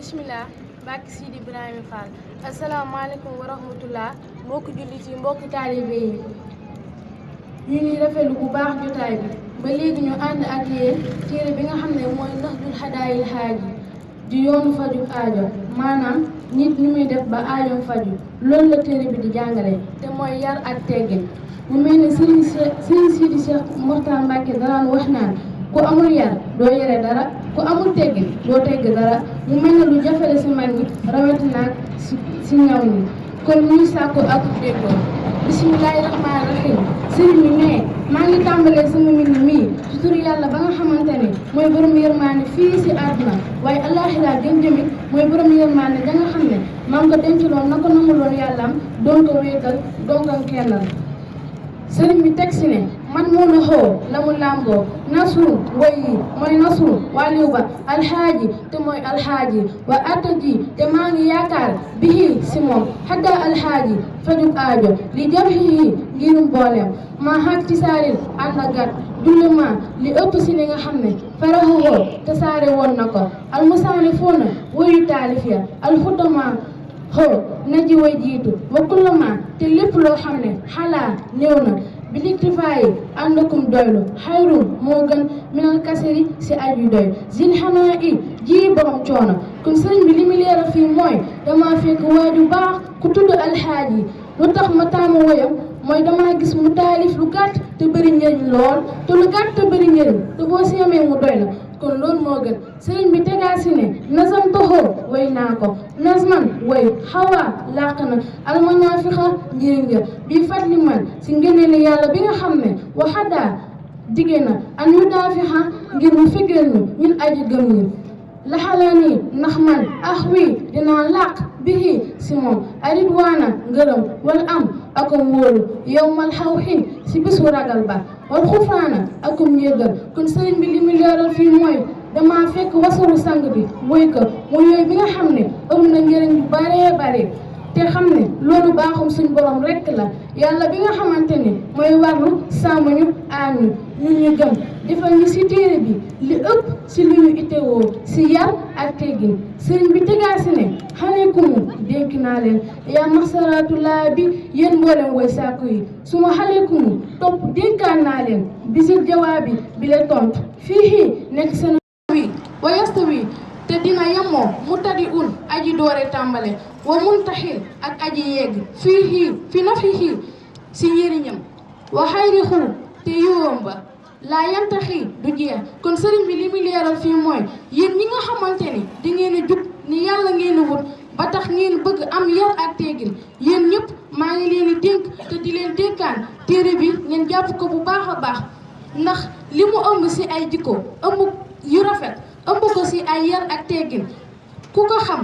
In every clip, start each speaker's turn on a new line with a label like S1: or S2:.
S1: bismillah barke Sidi Ibrahima Fall asalaamaaleykum wa rahmatullah mbokki jullit yi mbokki taalibe yi ñu ngi rafetlu bu baax jotaay bi ba léegi ñu ànd ak yéen téere bi nga xam ne mooy Nahjul Hadaayil Haaji di yoonu faju aajo maanaam nit ñu muy def ba aajoom faju loolu la téere bi di jàngale te mooy yar ak teggin mu mel ni Sëriñ Sidi Cheikh Mokhtar Mbacké danaan wax naan ku amul yar doo yore dara ku amul teggin doo tegg dara mu mel ne lu jafale si mag ñi rawatina ak si ñaw ñi kon ñuy sàkku ak déggoo bismillaahi rahmaani rahiim sëriñ bi ne maa ngi tàmbalee sama mbind mii ci turu yàlla ba nga xamante ne mooy borom yërmaane fii si àdduna waaye allaaxira gën jëmit mooy borom yërmaane da nga xam ne maa ngi ko dencaloon na ko namuloon yàllaam doon ko wéetal doon ko kennal sëriñ bi teg si ne man moo na xoo la mu làmboo nasru woy yi mooy nasru wàlliw ba alxaaji te mooy alxaaji wa atta ji te maa ngi yaakaar bihi si moom xadda alxaaji fajug aajo li jamhihi ngirum booleem maa xaag ci saaril ànd ak gat julli ma li ëpp si li nga xam ne faraxuhoo te saare woon na ko almusaani fuuna woyu taalif ya alxutama xoo na ji way jiitu wa kullama te lépp loo xam ne xalaa néew na bi liktifaayi àndakum doylu xayrum moo gën minal kasari si aju doy zil xanaa i ji borom coono kon sëriñ bi li mu leeral fii mooy dama fekk waaju baax ku tudd alxaaji lu tax ma taamu woyam mooy dama gis mu taalif lu gàtt te bëri njëriñ lool te lu gàtt te bëri njëriñ te boo seemee mu doy la kon loolu moo gën sëriñ bi tegaasi ne nasam toxoo way naa ko nasman way xawaa làq na almanaafixa njëriñ ja bii fàttali man si ngëneeli yàlla bi nga xam ne waxadaa dige na an yu daafixa ngir mu fegal ñu ñun aji gëm ñi laxalaani ndax man wii dinaa làq bihi si moom aridwaana ngërëm wal am akum wóolu yow mal xaw xin si bisu ragal ba wal xufraana akum njéggal kon sëriñ bi li mu leeral fii mooy dama fekk wasaru sang bi woy ko mu yooyu bi nga xam ne ëmb na njëriñ yu baree bare te xam ne loolu baaxum suñ borom rekk la yàlla bi nga xamante ne mooy warlu sàmm ñu aar ñu ñun ñu gëm defal ñu si téere bi li ëpp si lu ñu itewoo si yar ak teggin sëriñ bi tegaasi ne xaleykumu dénk naa leen yaa maxsaratullah bi yéen mboolem woy sàkku yi suma xaleykumu topp dénkaan naa leen bisil jawaabi bi le tontu fii nekk seen wi wayastawi te dina yemoo mu tadi aji doore tàmbale wa muntaxil ak aji yegg fi na fii si njëriñam wa xayri xul te yiwam ba laa yantaxi du jeex kon sëriñ bi li mu leeral fii mooy yéen ñi nga xamante ni di ngeen a jub ni yàlla ngeen a wut ba tax ngeen bëgg am yar ak teggin yéen ñëpp maa ngi leen di dénk te di leen dénkaan téere bi ngeen jàpp ko bu baax a baax ndax li mu ëmb si ay jikko ëmb yu rafet ëmb ko si ay yar ak teggin ku ko xam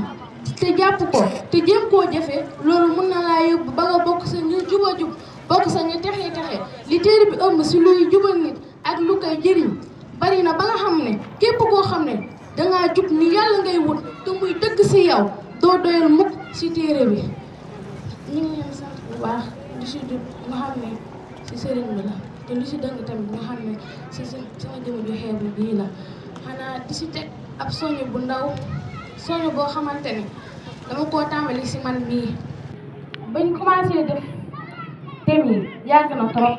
S1: te jàpp ko te jéem koo jëfe loolu mën na laa yóbbu ba nga bokk sa ñu juba jub bokk sa ñu texe texe li téere bi ëmb si luy jubal nit ak lu koy jëriñ bari na ba nga xam ne képp koo xam ne dangaa jub ni yàlla ngay wut te muy dëgg si yow doo doyal mukk si téere bi ñu ngi leen sant bu baax lu si jub nga xam ne si sëriñ bi la te lu si dëng tamit nga xam ne si sama jëmm ju xeebu bii la xanaa di si teg ab soñu bu ndaw soñu boo xamante ne dama koo tàmbali si man mii bañ commencé def thème yi yàgg na trop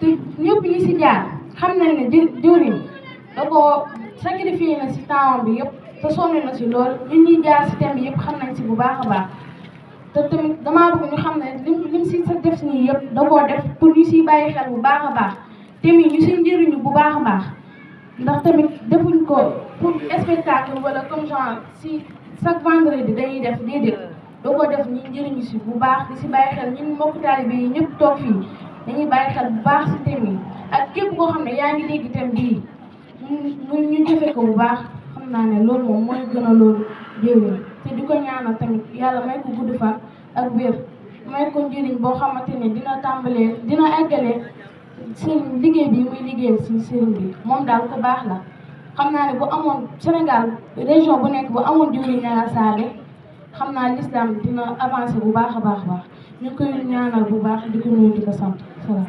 S1: te ñëpp ñi si jaar xam nañ ne jëwriñ da koo sacrifié na si temps bi yëpp te sonn na si lool ñun ñuy jaar si thème bi yëpp xam nañ si bu baax a baax te tamit damaa bëgg ñu xam ne lim si sa def nii yëpp da koo def pour ñu siy bàyyi xel bu baax a baax thème yi ñu si njëriñu bu baax a baax ndax tamit defuñ ko pour spectacle wala comme genre si chaque vendredi dañuy def déedéet da koo def ñu njëriñu si bu baax di si bàyyi xel ñun mbokk taalibe yi ñëpp toog fii dañuy bàyyi xel bu baax si thème yi ak képp koo xam ne yaa ngi dégg thème bii ñu jëfe ko bu baax xam naa ne loolu moom mooy gën a loolu jëwee te di ko ñaanal tamit yàlla may ko gudd fan ak wér may ko njëriñ boo xamante ne dina eggalee sëriñ liggéey bi muy liggéeyal si sëriñ bi moom daal ko baax la xam naa ne bu amoon Sénégal région bu nekk bu amoon jëwriñ Ñaga Sabé xam naa l'islam dina avancé bu baax a baax ñu koy ñaanal bu baax di ko nuyu di ko sant salaam